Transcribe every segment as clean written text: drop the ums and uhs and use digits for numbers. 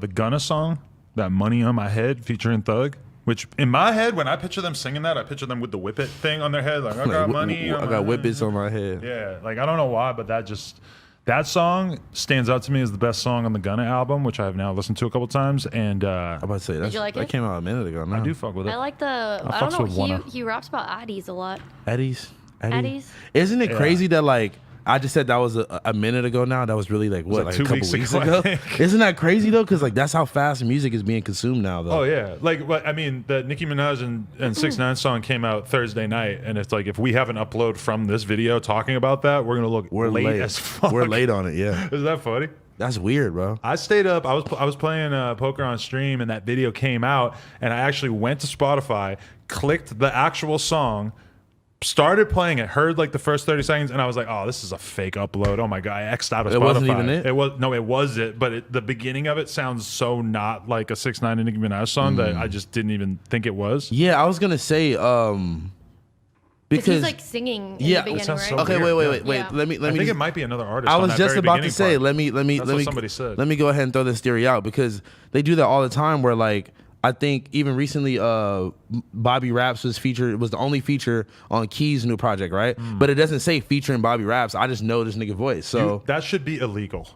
the Gunna song, that Money on My Head featuring Thug. Which in my head, when I picture them singing that, I picture them with the whip it thing on their head, like I got money. I got whippets on my head. Yeah, like I don't know why, but that song stands out to me as the best song on the Gunna album, which I have now listened to a couple times. And I'm about to say Did you like that it? came out a minute ago. No. I do fuck with it. I like the. I fucks with don't know. Wanna. He raps about Addies a lot. Eddies. Addies. Isn't it Yeah. crazy that like I just said that was a minute ago now? That was really like what, like like 2 a couple weeks weeks ago, I ago? think. Isn't that crazy though? Because like that's how fast music is being consumed now though. Oh yeah, like I mean, the Nicki Minaj and 6ix9ine song came out Thursday night, and it's like if we have an upload from this video talking about that, we're gonna look late as fuck. We're late on it. Yeah. Is that funny? That's weird, bro. I stayed up. I was playing poker on stream, and that video came out, and I actually went to Spotify, clicked the actual song, started playing it, heard like the first 30 seconds, and I was like, "Oh, this is a fake upload." Oh my god, I X'd out of Spotify. It wasn't even it? It was it, but the beginning of it sounds so not like a 6ix9ine and Nicki Minaj song that I just didn't even think it was. Yeah, I was gonna say Because because he's like singing in yeah, the beginning, sounds right? so Okay, weird. wait. Yeah. Let me. I think it might be another artist. I on was that just very about to beginning say. part. Let me. That's what somebody said. Let me go ahead and throw this theory out because they do that all the time. Where like I think even recently, Bobby Raps was featured. It was the only feature on Key's new project, right? But it doesn't say featuring Bobby Raps. I just know this nigga voice. So, That should be illegal.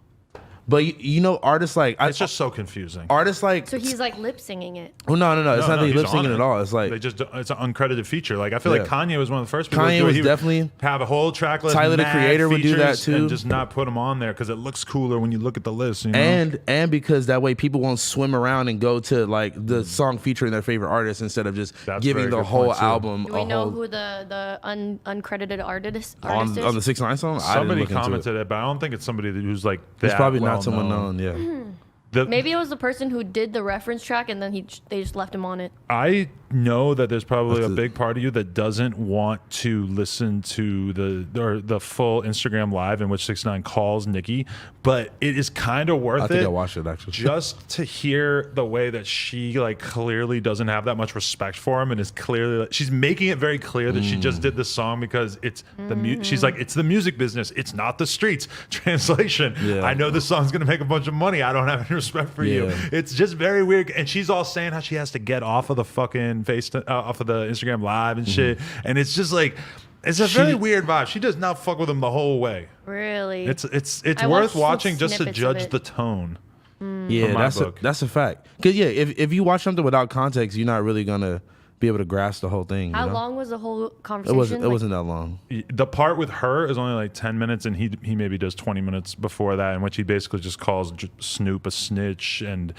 but you know, artists like It's just so confusing. artists like. So he's like lip singing it. Oh, no. It's not that he's he's lip singing on at it. all. It's like It's an uncredited feature. Like I feel like Yeah. Kanye was one of the first people. Kanye to do it. was He would definitely- have a whole track list. Tyler, the mad Creator, would do that features, too. and just not put them on there because it looks cooler when you look at the list. You know? and because that way people won't swim around and go to like the song featuring their favorite artist instead of just That's giving very the good whole point, too. album Do we a know whole who the uncredited artist on is? the 6ix9ine song. I didn't Somebody look into commented it, but I don't think it's somebody who's like. It's that probably well not someone known. Yeah. Maybe it was the person who did the reference track and then they just left him on it. I know that there's probably a big part of you that doesn't want to listen to the full Instagram live in which 6ix9ine calls Nicki, but it is kind of worth I it. think I watched it actually. Just to hear the way that she like clearly doesn't have that much respect for him and is clearly she's making it very clear that she just did this song because it's she's like, it's the music business, it's not the streets. Translation, Yeah. I know this song's gonna make a bunch of money, I don't have any respect for you. Yeah. It's just very weird, and she's all saying how she has to get off of the fucking off of the Instagram live and shit, and it's just like it's a very weird vibe. She does not fuck with him the whole way. Really? It's I worth watched watching just to snippets of judge it. the tone. Yeah, my book. that's a fact. Cause yeah, if you watch something without context, you're not really gonna be able to grasp the whole thing. How you know? long was the whole It conversation? wasn't. It wasn't that long. The part with her is only like 10 minutes, and he maybe does 20 minutes before that, in which he basically just calls Snoop a snitch and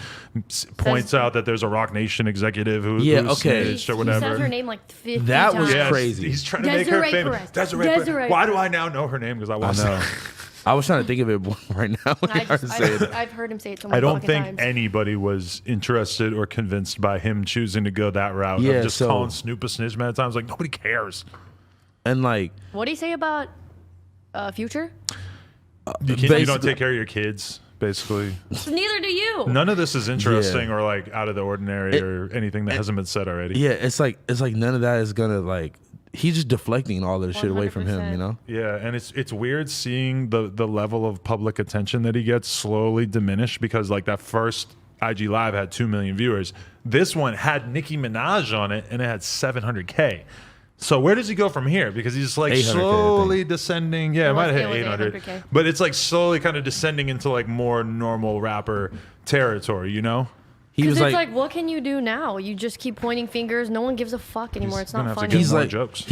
points out that there's a Rock Nation executive who snitched or He whatever. says her name like 50 That times. was Yes, crazy. He's trying to make her Desiree famous. Perez. Desiree Perez. Desiree Why do I now know her name? Because I watched know. it. I was trying to think of it right now. When you started saying it. I've heard him say it so many I don't fucking think times. anybody was interested or convinced by him choosing to go that route Yeah, of just so- calling Snoop a snitch mad times. Like, nobody cares. And like, What do you say about Future? You Basically- don't take care of your kids, basically. Neither do you. None of this is interesting or like out of the ordinary or anything that hasn't been said already. yeah, it's like none of that is gonna like. He's just deflecting all this shit away from him. 100%. You know. Yeah, and it's weird seeing the level of public attention that he gets slowly diminish because like that first IG Live had 2 million viewers. This one had Nicki Minaj on it and it had 700K. So where does he go from here? Because he's like 800K, I slowly descending. Yeah, it might have hit was 800. 800K. But it's like slowly kind of descending into like more normal rapper territory, you know? He Because was it's like, like, what can you do now? You just keep pointing fingers. No one gives a fuck anymore. He's It's gonna not have to funny. get he's more like, jokes.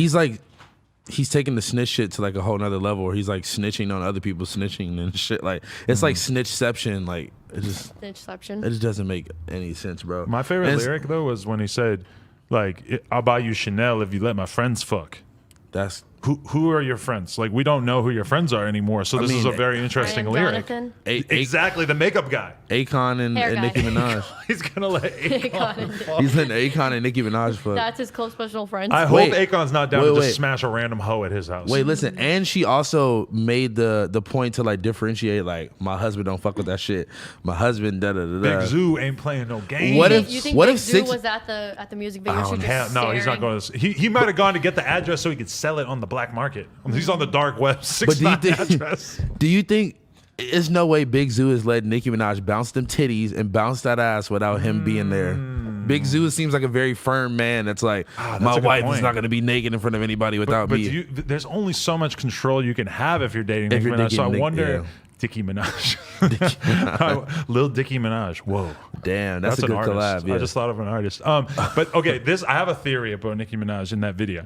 he's taking the snitch shit to like a whole nother level where he's like snitching on other people snitching and shit. Like it's like snitchception. Like it just doesn't make any sense, bro. My favorite And it's- lyric though was when he said, like, I'll buy you Chanel if you let my friends fuck. That's Who are your friends? Like, we don't know who your friends are anymore. So this is a mean, very interesting lyric. Jonathan. Exactly, the makeup guy. Akon and Hair guy. Nicki Minaj. He's gonna let Akon. He's letting Akon and Nicki Minaj fuck. That's his close personal friends. I hope Wait. Akon's not down to Wait. just smash a random hoe at his house. Wait, listen, and she also made the point to like differentiate, like my husband don't fuck with that shit. My husband da da da da. Big Zoo ain't playing no games. What you think what Big if Zoo six- was at the music video? Oh, shoot, hell, just no, he's not staring? going to. He might have gone to get the address so he could sell it on the black market. He's on the dark web. But do you 6ix9ine think? address. Do you think There's no way Big Zoo has let Nicki Minaj bounce them titties and bounce that ass without him being there. Big Zoo seems like a very firm man that's like, that's my a good wife point. is not going to be naked in front of anybody without But me. there's only so much control you can have if you're dating If Nicki you're Minaj. So I dating wonder, yeah. Dickie Minaj, Lil Dickie Minaj. Whoa, Damn, that's a an good artist. collab. Yeah. I just thought of an artist. But okay, I have a theory about Nicki Minaj in that video.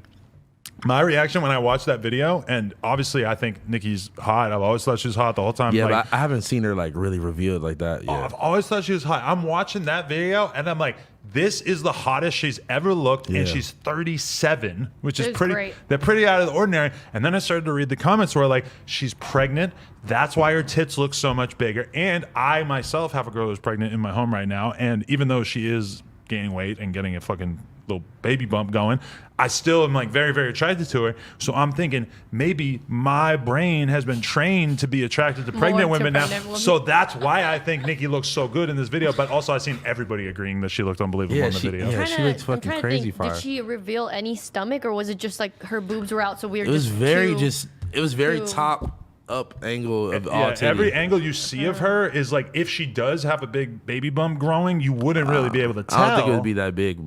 My reaction when I watched that video, and obviously I think Nicki's hot. I've always thought she was hot the whole time. Yeah, like, but I haven't seen her like really revealed like that yet. I've always thought she was hot. I'm watching that video and I'm like, this is the hottest she's ever looked, and she's 37, which is It's pretty. great. They're pretty out of the ordinary. And then I started to read the comments where like she's pregnant. That's why her tits look so much bigger. And I myself have a girl who's pregnant in my home right now, and even though she is gaining weight and getting a fucking little baby bump going, I still am like very, very attracted to her. So I'm thinking maybe my brain has been trained to be attracted to pregnant women now. So that's why I think Nicki looks so good in this video. But also I've seen everybody agreeing that she looked unbelievable in the video. Yeah, she looks fucking crazy fire. fire. Did she reveal any stomach, or was it just like her boobs were out? So we were It was very too- it was very too- top up angle of all Yeah, titty. every angle you see of her is like, if she does have a big baby bump growing, you wouldn't really be able to tell. I don't think it would be that big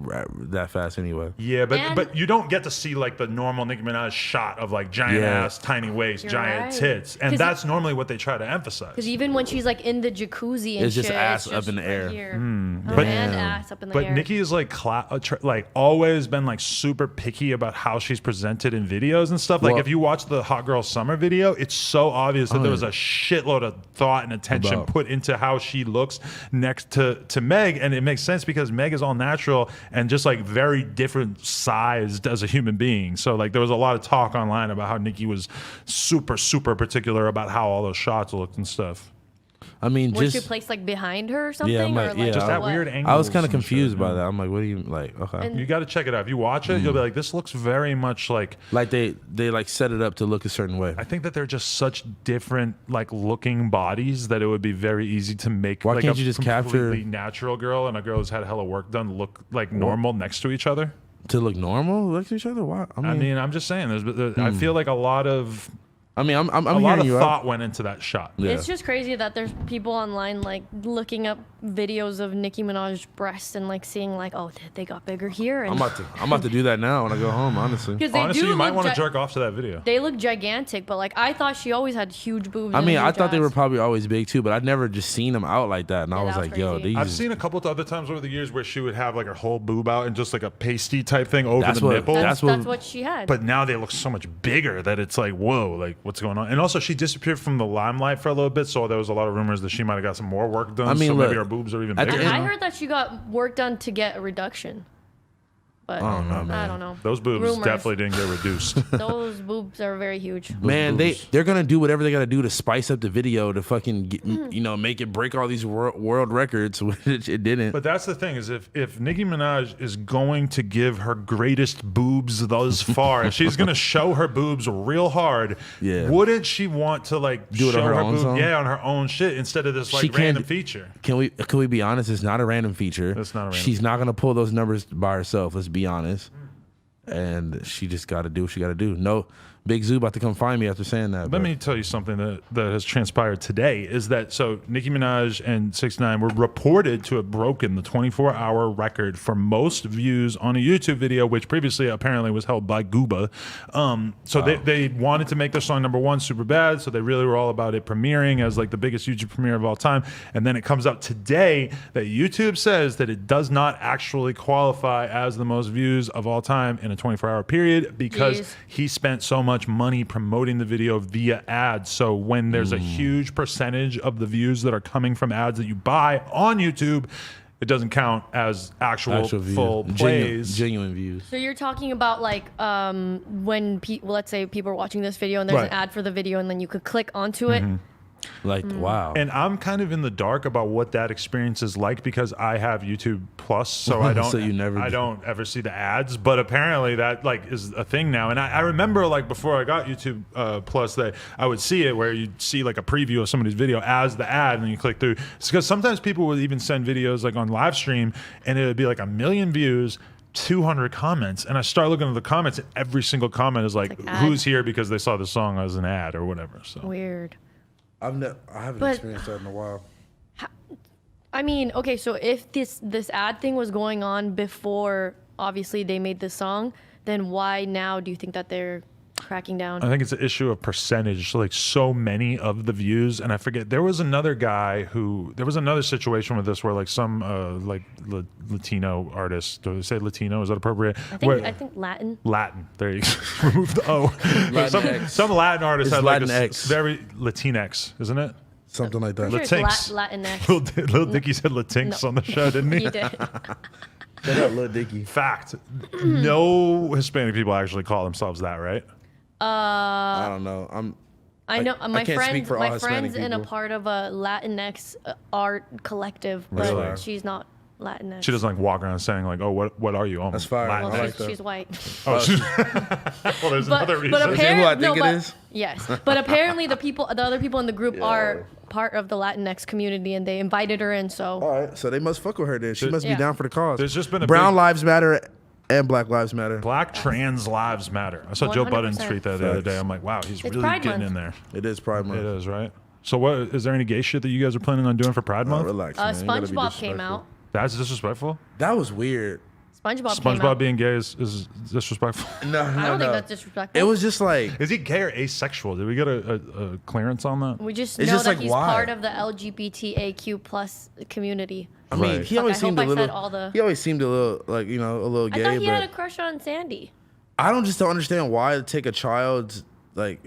that fast anyway. Yeah, And- but you don't get to see like the normal Nicki Minaj shot of like giant Yeah. ass, tiny waist, You're giant right. tits, and 'Cause that's normally what they try to emphasize. Because even when she's like in the jacuzzi and It's just shit, ass it's up in the right air. here. But- And ass up in the But air. Nicki is like like always been like super picky about how she's presented in videos and stuff. Like Well- if you watch the Hot Girl Summer video, it's so obvious that there was a shitload of thought and attention About- put into how she looks next to Meg, and it makes sense because Meg is all natural and just like very different sized as a human being. So like there was a lot of talk online about how Nicki was super particular about how all those shots looked and stuff. I mean, Was she just placed like behind her or something? I'm or like, like yeah, Just that what? weird angle. I was kind of confused by that. I'm like, what do you like? Okay, And- You got to check it out. If you watch it, you'll be like, this looks very much like. like they like set it up to look a certain way. I think that they're just such different, like looking bodies that it would be very easy to make. Why like can't a you just completely capture- natural girl and a girl who's had hella work done look like normal next to each other? To look normal, look at each other. Why? I mean, I'm just saying. I feel like a lot of I'm a lot hearing of you out. thought went into that shot. Yeah. It's just crazy that there's people online like looking up videos of Nicki Minaj's breasts and like seeing like, oh, they got bigger here. And I'm about to do that now when I go home. Honestly, because they Honestly, do you might look want to jerk off to that video. They look gigantic, but like I thought she always had huge boobs. I and mean, I huge thought they were ass. probably always big too, but I'd never just seen them out like that, and I Yeah, was that was like, yo, crazy. these. I've seen a couple of other times over the years where she would have like her whole boob out and just like a pasty type thing over That's the what- nipple. That's what- what she had. But now they look so much bigger that it's like, whoa, like what's going on? And also, she disappeared from the limelight for a little bit, so there was a lot of rumors that she might have got some more work done. I mean, so maybe look, her boobs are even at the bigger. end- I heard that she got work done to get a reduction. But I don't know, man. I don't know. Those boobs Rumors. definitely didn't get reduced. Those boobs are very huge. Man, boobs. they're gonna do whatever they gotta do to spice up the video to fucking get, make it break all these world records, which it didn't. But that's the thing is if Nicki Minaj is going to give her greatest boobs thus far, if she's gonna show her boobs real hard, Yeah. wouldn't she want to like Do it show on her her own boobs, song? yeah, on her own shit instead of this She like can't- random feature? Can we be honest? It's not a random feature. It's not a random She's not gonna pull those numbers by herself. Let's be honest. And she just got to do what she got to do. No, Big Zoo about to come find me after saying that. Let but- me tell you something that has transpired today is that so Nicki Minaj and 6ix9ine were reported to have broken the 24-hour record for most views on a YouTube video, which previously apparently was held by Gooba. So they wanted to make their song number one super bad, so they really were all about it premiering as like the biggest YouTube premiere of all time. And then it comes out today that YouTube says that it does not actually qualify as the most views of all time in a 24-hour period because Jeez. he spent so much money promoting the video via ads. So when there's a huge percentage of the views that are coming from ads that you buy on YouTube, it doesn't count as actual views. full plays. Genuine views. So you're talking about like when let's say people are watching this video and there's Right. an ad for the video and then you could click onto it. Like, wow. And I'm kind of in the dark about what that experience is like because I have YouTube Plus, so I don't. So you never I do. don't ever see the ads. But apparently that like is a thing now. And I remember like before I got YouTube Plus that I would see it where you'd see like a preview of somebody's video as the ad, and then you click through. It's because sometimes people would even send videos like on live stream, and it would be like 1 million views. 200 comments, and I start looking at the comments, and every single comment is like It's like ad. who's here because they saw the song as an ad or whatever. So Weird. I haven't But- experienced that in a while. I mean, okay, so if this ad thing was going on before, obviously they made this song, then why now do you think that they're cracking down? I think it's an issue of percentage. Like so many of the views, and I forget. There was another guy who. There was another situation with this where like some Latino artist. Do they say Latino? Is that appropriate? I think Latin. Latin. There you go. Remove the O. some Latin artist It's had like this Latinx. very Latinx, isn't it? Something like that. Pretty sure it's Lil Latinx. Dicky said Latinx on the show, didn't he? He did. Shout out Lil Dicky. Fact. No Hispanic people actually call themselves that, right? I don't know. I know I my can't speak for all my Hispanic friend's in a people. part of a Latinx art collective, but Really? she's not Latinx. She doesn't like walk around saying like, "Oh, what are you?" Oh, That's fire. Latin. Well, I like that. she's white. Oh, well, there's another reason. But Is that who I apparently, think it is? Yes, but apparently the other people in the group are part of the Latinx community, and they invited her in. So All right, so they must fuck with her then. She must be Yeah. down for the cause. There's just been a Brown big- Lives Matter and Black Lives Matter. Black trans lives matter. I saw Joe Budden 100%. tweet that the other day. I'm like, wow, he's It's really Pride getting Month. in there. It is Pride Month. It is, right? So what is there any gay shit that you guys are planning on doing for Pride Month? Relax, man. You gotta be SpongeBob came disrespectful. out. That's disrespectful. That was weird. SpongeBob came SpongeBob out. being gay is disrespectful. No, I don't think that's disrespectful. It was just like Is he gay or asexual? Did we get a clearance on that? We just It's know just that like, he's why? part of the LGBTAQ plus community. I mean, Right. he Fuck, always I seemed hope a I said little. all the- He always seemed a little like a little I gay, thought he had a but crush on Sandy. I don't understand why to take a child's like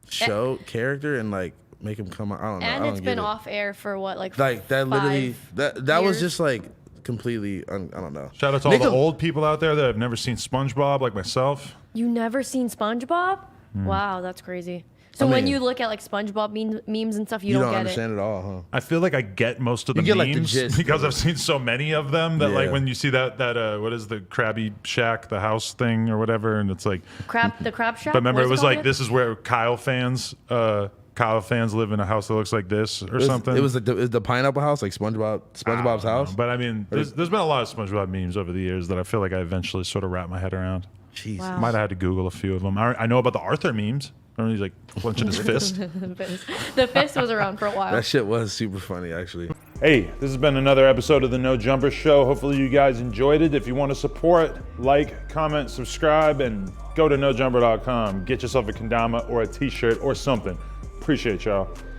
show character and like make him come out. I don't know. I And don't it's get been it. off air for what, like That literally 5 that was years? just like completely. I don't know. Shout out to all Nicki- the old people out there that have never seen SpongeBob, like myself. You never seen SpongeBob? Hmm. Wow, that's crazy. So I when mean- you look at like SpongeBob memes and stuff, you, You don't don't get understand it all, huh? I feel like I get most of the You get, like, the memes gist because of I've seen so many of them that like Yeah. when you see that what is the Krabby Shack, the house thing or whatever, and it's like, the crab shack. but remember What it is was called like again? this is where Kyle fans live in a house that looks like this or something. It was the pineapple house, like SpongeBob's I don't house. know. But I mean, there's been a lot of SpongeBob memes over the years that I feel like I eventually sort of wrap my head around. Jeez. Wow. Might have had to Google a few of them. I know about the Arthur memes. Remember he's like clenching his fist. The fist was around for a while. That shit was super funny, actually. Hey, this has been another episode of the No Jumper Show. Hopefully you guys enjoyed it. If you want to support, like, comment, subscribe, and go to nojumper.com. Get yourself a kendama or a t-shirt or something. Appreciate y'all.